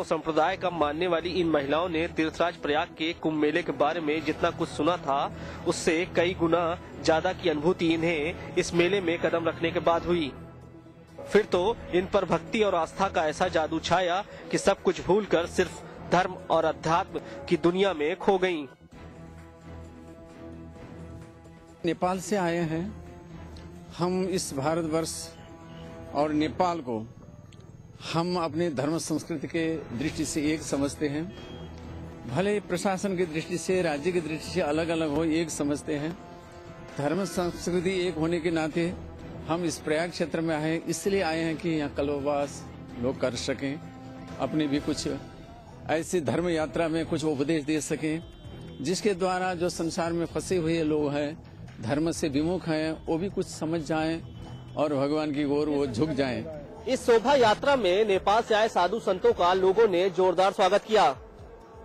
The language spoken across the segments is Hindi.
को संप्रदाय का मानने वाली इन महिलाओं ने तीर्थराज प्रयाग के कुंभ मेले के बारे में जितना कुछ सुना था उससे कई गुना ज्यादा की अनुभूति इन्हें इस मेले में कदम रखने के बाद हुई। फिर तो इन पर भक्ति और आस्था का ऐसा जादू छाया कि सब कुछ भूलकर सिर्फ धर्म और अध्यात्म की दुनिया में खो गईं। नेपाल से आए हैं हम। इस भारतवर्ष और नेपाल को हम अपने धर्म संस्कृति के दृष्टि से एक समझते हैं। भले प्रशासन की दृष्टि से, राज्य की दृष्टि से अलग अलग हो, एक समझते हैं। धर्म संस्कृति एक होने के नाते हम इस प्रयाग क्षेत्र में आए, इसलिए आए हैं कि यहाँ कल्पवास लोग कर सकें, अपनी भी कुछ ऐसी धर्म यात्रा में कुछ उपदेश दे सकें, जिसके द्वारा जो संसार में फंसे हुए लोग हैं, धर्म से विमुख हैं, वो भी कुछ समझ जाएं और भगवान की ओर वो झुक जाएं। इस शोभा यात्रा में नेपाल से आए साधु संतों का लोगों ने जोरदार स्वागत किया।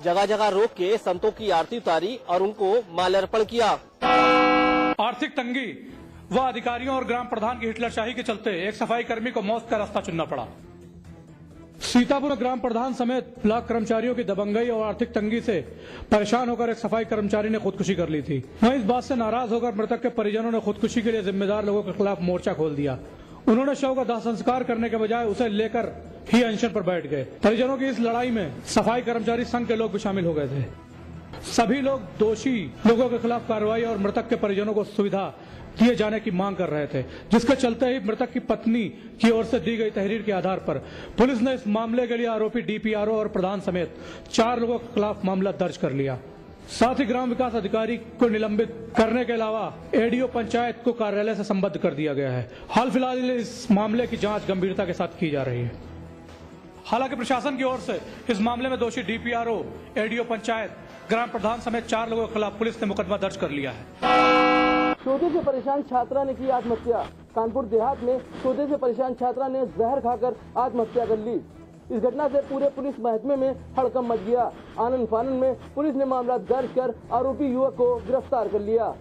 जगह जगह रोक के संतों की आरती उतारी और उनको माल्यार्पण किया। आर्थिक तंगी व अधिकारियों और ग्राम प्रधान की हिटलरशाही के चलते एक सफाई कर्मी को मौत का रास्ता चुनना पड़ा। सीतापुर ग्राम प्रधान समेत ब्लॉक कर्मचारियों की दबंगई और आर्थिक तंगी से परेशान होकर एक सफाई कर्मचारी ने खुदकुशी कर ली थी। वहीं इस बात से नाराज होकर मृतक के परिजनों ने खुदकुशी के लिए जिम्मेदार लोगों के खिलाफ मोर्चा खोल दिया। उन्होंने शव का दाह संस्कार करने के बजाय उसे लेकर ही अनशन पर बैठ गए। परिजनों की इस लड़ाई में सफाई कर्मचारी संघ के लोग भी शामिल हो गए थे। सभी लोग दोषी लोगों के खिलाफ कार्रवाई और मृतक के परिजनों को सुविधा दिए जाने की मांग कर रहे थे, जिसके चलते ही मृतक की पत्नी की ओर से दी गई तहरीर के आधार पर पुलिस ने इस मामले के लिए आरोपी डीपीआरओ और प्रधान समेत 4 लोगों के खिलाफ मामला दर्ज कर लिया। साथ ही ग्राम विकास अधिकारी को निलंबित करने के अलावा एडीओ पंचायत को कार्यालय से संबद्ध कर दिया गया है। हाल फिलहाल इस मामले की जांच गंभीरता के साथ की जा रही है। हालांकि प्रशासन की ओर से इस मामले में दोषी डीपीआरओ, एडीओ पंचायत, ग्राम प्रधान समेत 4 लोगों के खिलाफ पुलिस ने मुकदमा दर्ज कर लिया है। शोधे से परेशान छात्रा ने की आत्महत्या। कानपुर देहात में शोधे से परेशान छात्रा ने जहर खाकर आत्महत्या कर ली। इस घटना से पूरे पुलिस महकमे में हड़कंप मच गया। आनन फानन में पुलिस ने मामला दर्ज कर आरोपी युवक को गिरफ्तार कर लिया।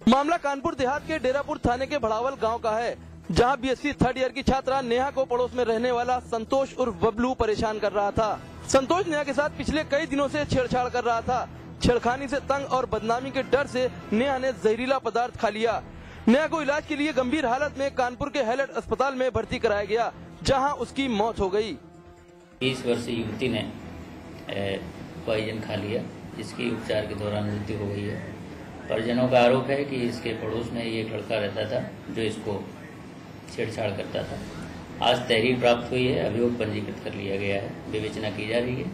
मामला कानपुर देहात के डेरापुर थाने के भड़ावल गांव का है, जहां बीएससी 3rd ईयर की छात्रा नेहा को पड़ोस में रहने वाला संतोष उर्फ बबलू परेशान कर रहा था। संतोष नेहा के साथ पिछले कई दिनों से छेड़छाड़ कर रहा था। छेड़खानी से तंग और बदनामी के डर से नेहा ने जहरीला पदार्थ खा लिया। नेहा को इलाज के लिए गंभीर हालत में कानपुर के हैलट अस्पताल में भर्ती कराया गया, जहां उसकी मौत हो गई। 20 वर्षीय युवती ने पॉइजन खा लिया, जिसकी उपचार के दौरान मृत्यु हो गई है। परिजनों का आरोप है कि इसके पड़ोस में एक लड़का रहता था जो इसको छेड़छाड़ करता था। आज तहरीर प्राप्त हुई है, अभियोग पंजीकृत कर लिया गया है, विवेचना की जा रही है।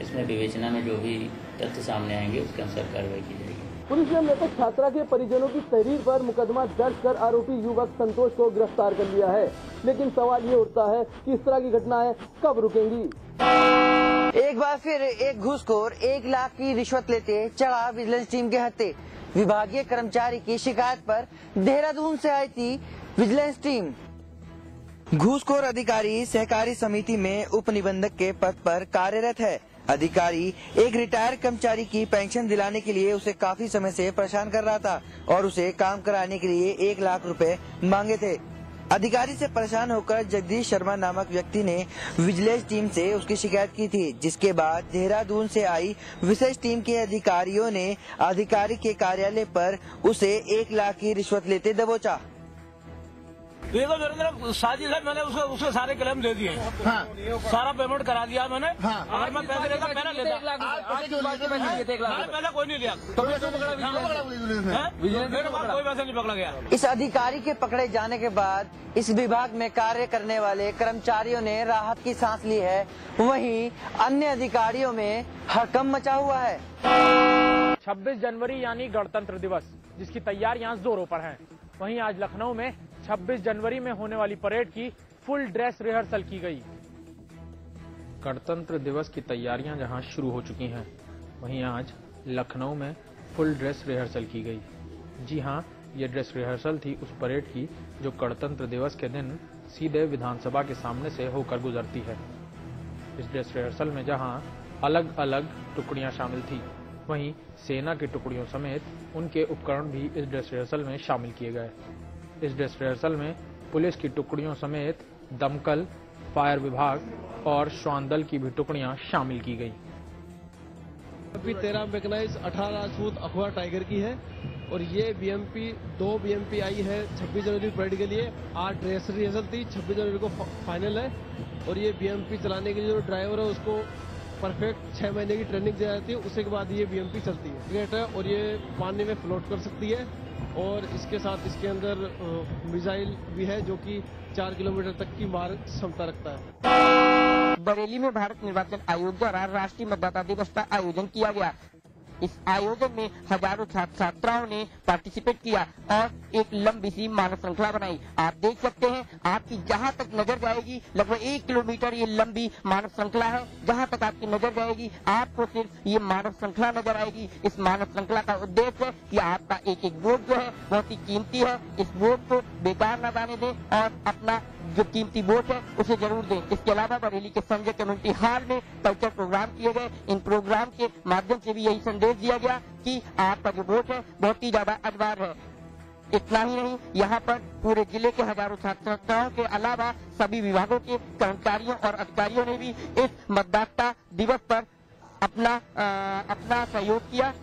इसमें विवेचना में जो भी तथ्य सामने आएंगे उसके अनुसार कार्रवाई की जाएगी। पुलिस ने मृतक छात्रा के परिजनों की तहरीर पर मुकदमा दर्ज कर आरोपी युवक संतोष को गिरफ्तार कर लिया है। लेकिन सवाल ये उठता है कि इस तरह की घटनाएं कब रुकेंगी। एक बार फिर एक घूसखोर 1 लाख की रिश्वत लेते चढ़ा विजिलेंस टीम के हत्थे। विभागीय कर्मचारी की शिकायत पर देहरादून से आई थी विजिलेंस टीम। घूसखोर अधिकारी सहकारी समिति में उप निबंधक के पद पर कार्यरत है। अधिकारी एक रिटायर्ड कर्मचारी की पेंशन दिलाने के लिए उसे काफी समय से परेशान कर रहा था और उसे काम कराने के लिए 1 लाख रुपए मांगे थे। अधिकारी से परेशान होकर जगदीश शर्मा नामक व्यक्ति ने विजिलेंस टीम से उसकी शिकायत की थी, जिसके बाद देहरादून से आई विशेष टीम के अधिकारियों ने अधिकारी के कार्यालय पर उसे 1 लाख की रिश्वत लेते दबोचा। ये तो साजिश है, मैंने उसके सारे क्लेम दे दिए। हाँ। सारा पेमेंट करा दिया मैंने। हाँ। अगर मैं पैसे लेता पहले लेता। पहले कोई नहीं लिया, कोई पैसा नहीं पकड़ा गया। इस अधिकारी के पकड़े जाने के बाद इस विभाग में कार्य करने वाले कर्मचारियों ने राहत की सांस ली है। वहीं अन्य अधिकारियों में हड़कंप मचा हुआ है। 26 जनवरी यानी गणतंत्र दिवस, जिसकी तैयारियां जोरों पर हैं। वहीं आज लखनऊ में 26 जनवरी में होने वाली परेड की फुल ड्रेस रिहर्सल की गई। गणतंत्र दिवस की तैयारियां जहां शुरू हो चुकी हैं, वहीं आज लखनऊ में फुल ड्रेस रिहर्सल की गई। जी हां, ये ड्रेस रिहर्सल थी उस परेड की जो गणतंत्र दिवस के दिन सीधे विधानसभा के सामने से होकर गुजरती है। इस ड्रेस रिहर्सल में जहां अलग अलग टुकड़ियां शामिल थी, वहीं सेना की टुकड़ियों समेत उनके उपकरण भी इस ड्रेस रिहर्सल में शामिल किए गए। इस ड्रेस रिहर्सल में पुलिस की टुकड़ियों समेत दमकल, फायर विभाग और श्वान दल की भी टुकड़ियां शामिल की गई। बीएमपी 13 मैकेनाइज 18 राजपूत अखवा टाइगर की है और ये बीएमपी 2 बीएमपी आई है 26 जनवरी परेड के लिए। 8 ड्रेस रिहर्सल थी, 26 जनवरी को फाइनल है और ये बीएमपी चलाने के लिए जो ड्राइवर है उसको परफेक्ट 6 महीने की ट्रेनिंग दी जाती है। उसके बाद ये बीएमपी चलती है और ये पानी में फ्लोट कर सकती है और इसके साथ इसके अंदर मिसाइल भी है जो कि 4 किलोमीटर तक की मार क्षमता रखता है। बरेली में भारत निर्वाचन आयोग द्वारा राष्ट्रीय मतदाता दिवस का आयोजन किया गया। इस आयोजन में हजारों छात्र छात्राओं ने पार्टिसिपेट किया और एक लंबी सी मानव श्रृंखला बनाई। आप देख सकते हैं, आपकी जहां तक नजर जाएगी लगभग 1 किलोमीटर ये लंबी मानव श्रृंखला है। जहां तक आपकी नजर जाएगी आपको सिर्फ ये मानव श्रृंखला नजर आएगी। इस मानव श्रृंखला का उद्देश्य है कि आपका एक एक वोट जो है बहुत ही कीमती है, इस वोट को बेकार न जाने दें और अपना जो कीमती वोट है उसे जरूर दें। इसके अलावा बरेली के संजय कम्युनिटी हॉल में कल्चर प्रोग्राम किए गए। इन प्रोग्राम के माध्यम से भी यही संदेश दिया गया कि आपका जो वोट है बहुत ही ज्यादा अनिवार्य है। इतना ही नहीं, यहाँ पर पूरे जिले के हजारों छात्र छात्राओं के अलावा सभी विभागों के कर्मचारियों और अधिकारियों ने भी इस मतदाता दिवस पर अपना सहयोग किया।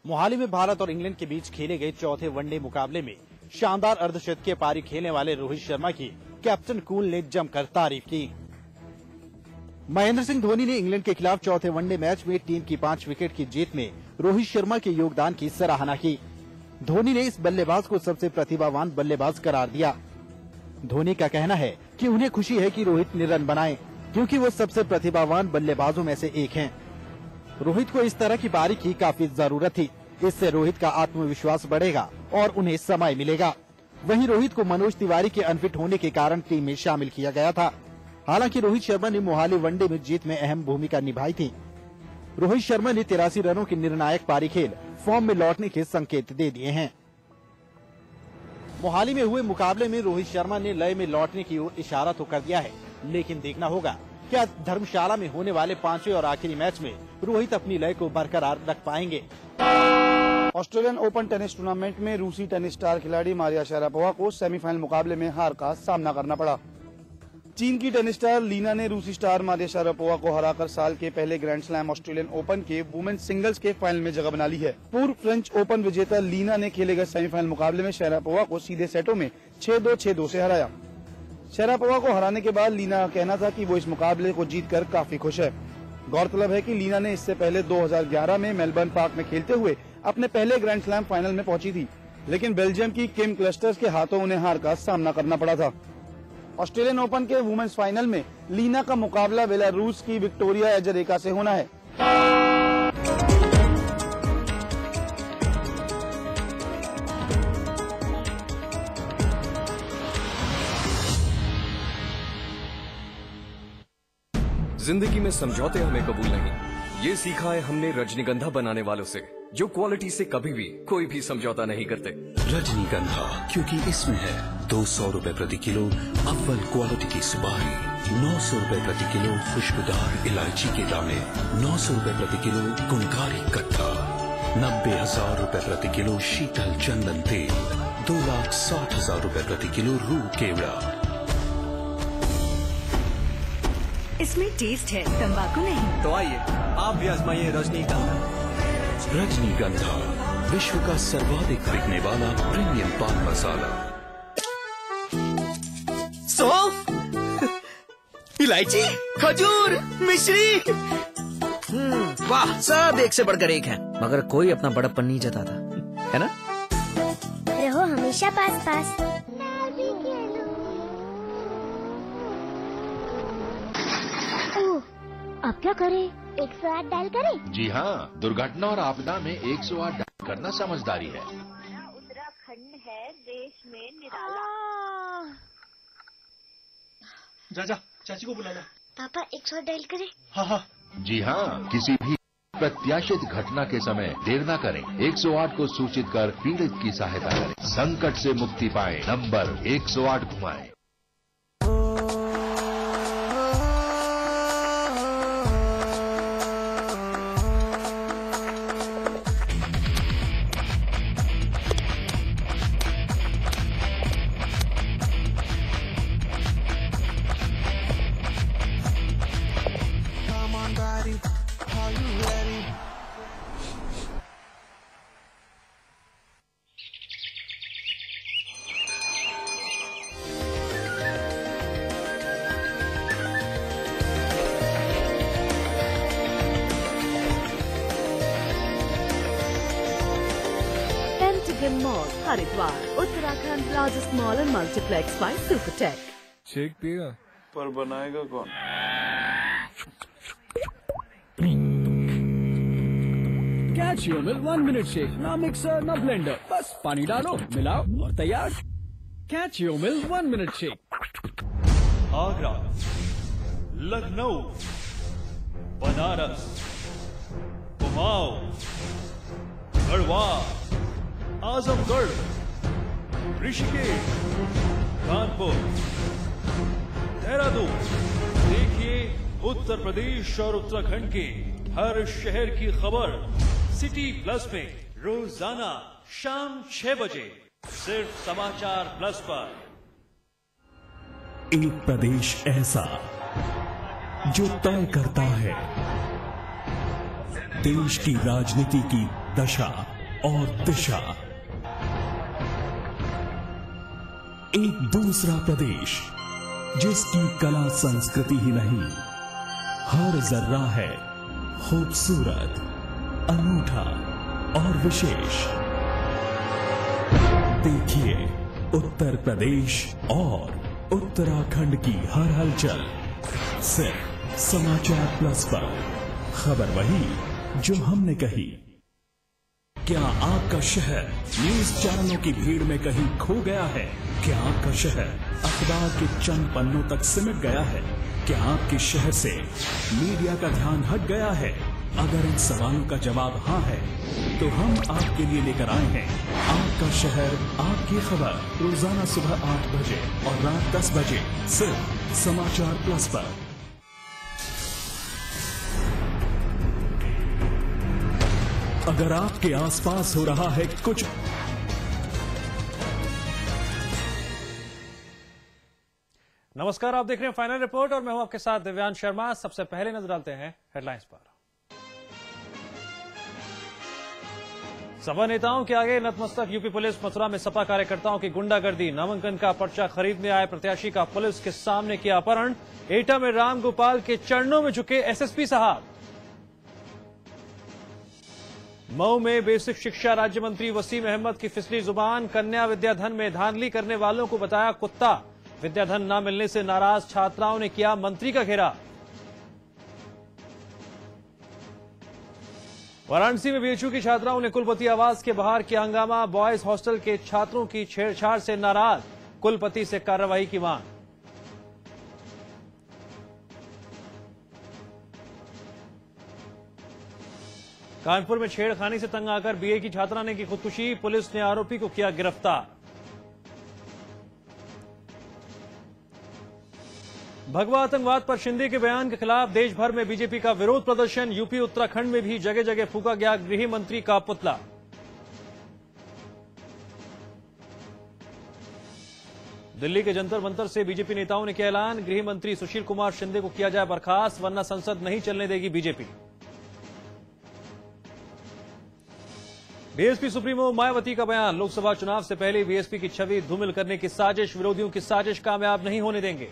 मोहाली में भारत और इंग्लैंड के बीच खेले गए चौथे वनडे मुकाबले में शानदार अर्धशतकीय पारी खेलने वाले रोहित शर्मा की कैप्टन कूल ने जमकर तारीफ की। महेंद्र सिंह धोनी ने इंग्लैंड के खिलाफ चौथे वनडे मैच में टीम की 5 विकेट की जीत में रोहित शर्मा के योगदान की सराहना की। धोनी ने इस बल्लेबाज को सबसे प्रतिभावान बल्लेबाज करार दिया। धोनी का कहना है कि उन्हें खुशी है कि रोहित ने रन बनाए क्योंकि वो सबसे प्रतिभावान बल्लेबाजों में से एक हैं। रोहित को इस तरह की पारी की काफी जरूरत थी। इससे रोहित का आत्मविश्वास बढ़ेगा और उन्हें समय मिलेगा। वहीं रोहित को मनोज तिवारी के अनफिट होने के कारण टीम में शामिल किया गया था। हालांकि रोहित शर्मा ने मोहाली वनडे में जीत में अहम भूमिका निभाई थी। रोहित शर्मा ने 83 रनों की निर्णायक पारी खेल फॉर्म में लौटने के संकेत दे दिए हैं। मोहाली में हुए मुकाबले में रोहित शर्मा ने लय में लौटने की ओर इशारा तो कर दिया है, लेकिन देखना होगा क्या धर्मशाला में होने वाले 5वें और आखिरी मैच में रोहित अपनी लय को बरकरार रख पाएंगे। ऑस्ट्रेलियन ओपन टेनिस टूर्नामेंट में रूसी टेनिस स्टार खिलाड़ी मारिया शारापोवा को सेमीफाइनल मुकाबले में हार का सामना करना पड़ा। चीन की टेनिस स्टार लीना ने रूसी स्टार मारिया शारापोवा को हराकर साल के पहले ग्रैंड स्लैम ऑस्ट्रेलियन ओपन के वुमेन्स सिंगल्स के फाइनल में जगह बना ली है। पूर्व फ्रेंच ओपन विजेता लीना ने खेले गए सेमीफाइनल मुकाबले में शारापोवा को सीधे सेटों में 6-2, 6-2 से हराया। शारापोवा को हराने के बाद लीना का कहना था कि वो इस मुकाबले को जीतकर काफी खुश है। गौरतलब है कि लीना ने इससे पहले 2011 में मेलबर्न पार्क में खेलते हुए अपने पहले ग्रैंड स्लैम फाइनल में पहुंची थी, लेकिन बेल्जियम की किम क्लस्टर्स के हाथों उन्हें हार का सामना करना पड़ा था। ऑस्ट्रेलियन ओपन के वुमेन्स फाइनल में लीना का मुकाबला बेलारूस की विक्टोरिया एजरेका से होना है। जिंदगी में समझौते हमें कबूल नहीं, ये सीखा है हमने रजनीगंधा बनाने वालों से, जो क्वालिटी से कभी भी कोई भी समझौता नहीं करते। रजनीगंधा, क्योंकि इसमें है 200 रुपए प्रति किलो अव्वल क्वालिटी की सुपारी, 900 रुपए प्रति किलो खुशबूदार इलायची के दाने, 900 रुपए प्रति किलो गुणकारी कट्टा, 90,000 रुपए प्रति किलो शीतल चंदन तेल, 2,60,000 रुपए प्रति किलो रूह केवड़ा। इसमें टेस्ट है, तंबाकू नहीं। तो आइए आप भी आजमाइए रजनीगंधा। रजनीगंधा, विश्व का सर्वाधिक बिकने वाला प्रीमियम पान मसाला। इलायची, खजूर, मिश्री, वाह, सब एक से बढ़कर एक हैं, मगर कोई अपना बड़प्पन नहीं जताता, है ना? रहो हमेशा पास पास। अब क्या करें? 108 डायल करें? जी हाँ, दुर्घटना और आपदा में 108 डायल करना समझदारी है। उत्तराखंड है देश में निराला। जा चाची को बुला ला। पापा 108 डायल करें? हाँ। जी हाँ, किसी भी प्रत्याशित घटना के समय देर न करें, 108 को सूचित कर पीड़ित की सहायता करें, संकट से मुक्ति पाएं, नंबर 108 घुमाएं। somebody. Are you ready? Pentagon Mall, Haridwar, Uttarakhand largest mall and multiplex by Supertech. Shake पिएगा पर बनाएगा कौन? Catch your milk 1 minute shake. ना मिक्सर ना ब्लेंडर, बस पानी डालो, मिलाओ और तैयार. Catch your milk 1 minute shake. Agra, Lucknow, Banaras, Kumaon, Garhwal, Azamgarh, Rishikesh, Kanpur, Dehradun. देखिए उत्तर प्रदेश और उत्तराखंड के हर शहर की खबर सिटी प्लस में रोजाना शाम 6 बजे सिर्फ समाचार प्लस पर। एक प्रदेश ऐसा जो तय करता है देश की राजनीति की दशा और दिशा। एक दूसरा प्रदेश जिसकी कला संस्कृति ही नहीं, हर जर्रा है खूबसूरत, अनूठा और विशेष। देखिए उत्तर प्रदेश और उत्तराखंड की हर हलचल सिर्फ समाचार प्लस पर। खबर वही जो हमने कही। क्या आपका शहर न्यूज चैनलों की भीड़ में कहीं खो गया है? क्या आपका शहर अखबार के चंद पन्नों तक सिमट गया है? क्या आपके शहर से मीडिया का ध्यान हट गया है? अगर इन सवालों का जवाब हाँ है तो हम आपके लिए लेकर आए हैं आपका शहर आपकी खबर, रोजाना सुबह 8 बजे और रात 10 बजे सिर्फ समाचार प्लस पर। अगर आपके आसपास हो रहा है कुछ नमस्कार, आप देख रहे हैं फाइनल रिपोर्ट और मैं हूं आपके साथ दिव्यांश शर्मा। सबसे पहले नजर डालते हैं हेडलाइंस पर। सपा नेताओं के आगे नतमस्तक यूपी पुलिस। मथुरा में सपा कार्यकर्ताओं की गुंडागर्दी। नामांकन का पर्चा खरीदने आए प्रत्याशी का पुलिस के सामने किया अपहरण। एटा में राम गोपाल के चरणों में झुके एसएसपी साहब। मऊ में बेसिक शिक्षा राज्य मंत्री वसीम अहमद की फिसली जुबान। कन्या विद्याधन में धांधली करने वालों को बताया कुत्ता। विद्याधन न मिलने से नाराज छात्राओं ने किया मंत्री का घेराव। वाराणसी में बीएचयू की छात्राओं ने कुलपति आवास के बाहर किया हंगामा। बॉयज हॉस्टल के छात्रों की छेड़छाड़ से नाराज, कुलपति से कार्रवाई की मांग। कानपुर में छेड़खानी से तंग आकर बीए की छात्रा ने की खुदकुशी। पुलिस ने आरोपी को किया गिरफ्तार। भगवा आतंकवाद पर शिंदे के बयान के खिलाफ देश भर में बीजेपी का विरोध प्रदर्शन। यूपी उत्तराखंड में भी जगह जगह फूंका गया गृह मंत्री का पुतला। दिल्ली के जंतर मंतर से बीजेपी नेताओं ने किया ऐलान। गृह मंत्री सुशील कुमार शिंदे को किया जाए बर्खास्त, वरना संसद नहीं चलने देगी बीजेपी। बीएसपी सुप्रीमो मायावती का बयान। लोकसभा चुनाव से पहले बीएसपी की छवि धूमिल करने की साजिश। विरोधियों की साजिश कामयाब नहीं होने देंगे।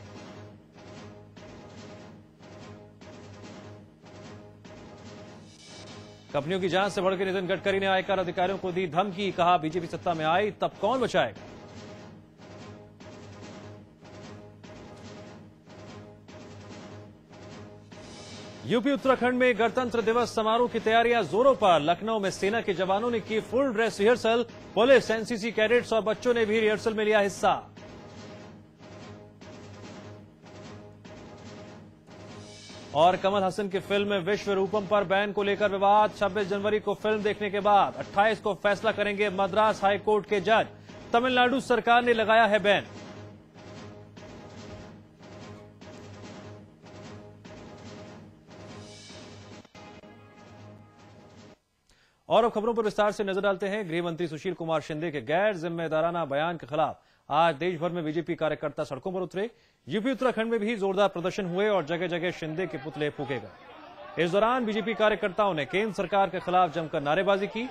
कंपनियों की जांच से बढ़कर नितिन गडकरी ने आयकर अधिकारियों को दी धमकी। कहा बीजेपी सत्ता में आई तब कौन बचाएगा। यूपी उत्तराखंड में गणतंत्र दिवस समारोह की तैयारियां जोरों पर। लखनऊ में सेना के जवानों ने की full dress rehearsal. Police, NCC cadets और बच्चों ने भी रिहर्सल में लिया हिस्सा। और कमल हसन की फिल्म विश्व रूपम पर बैन को लेकर विवाद। 26 जनवरी को फिल्म देखने के बाद 28 को फैसला करेंगे मद्रास हाई कोर्ट के जज। तमिलनाडु सरकार ने लगाया है बैन। और अब खबरों पर विस्तार से नजर डालते हैं। गृह मंत्री सुशील कुमार शिंदे के गैर जिम्मेदाराना बयान के खिलाफ आज देश भर में बीजेपी कार्यकर्ता सड़कों पर उतरे। यूपी उत्तराखंड में भी जोरदार प्रदर्शन हुए और जगह जगह शिंदे के पुतले फूंके गए। इस दौरान बीजेपी कार्यकर्ताओं ने केंद्र सरकार के खिलाफ जमकर नारेबाजी की।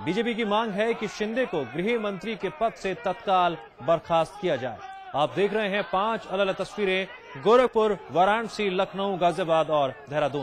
बीजेपी की मांग है कि शिंदे को गृह मंत्री के पद से तत्काल बर्खास्त किया जाए। आप देख रहे हैं 5 अलग अलग तस्वीरें गोरखपुर, वाराणसी, लखनऊ, गाजियाबाद और देहरादून।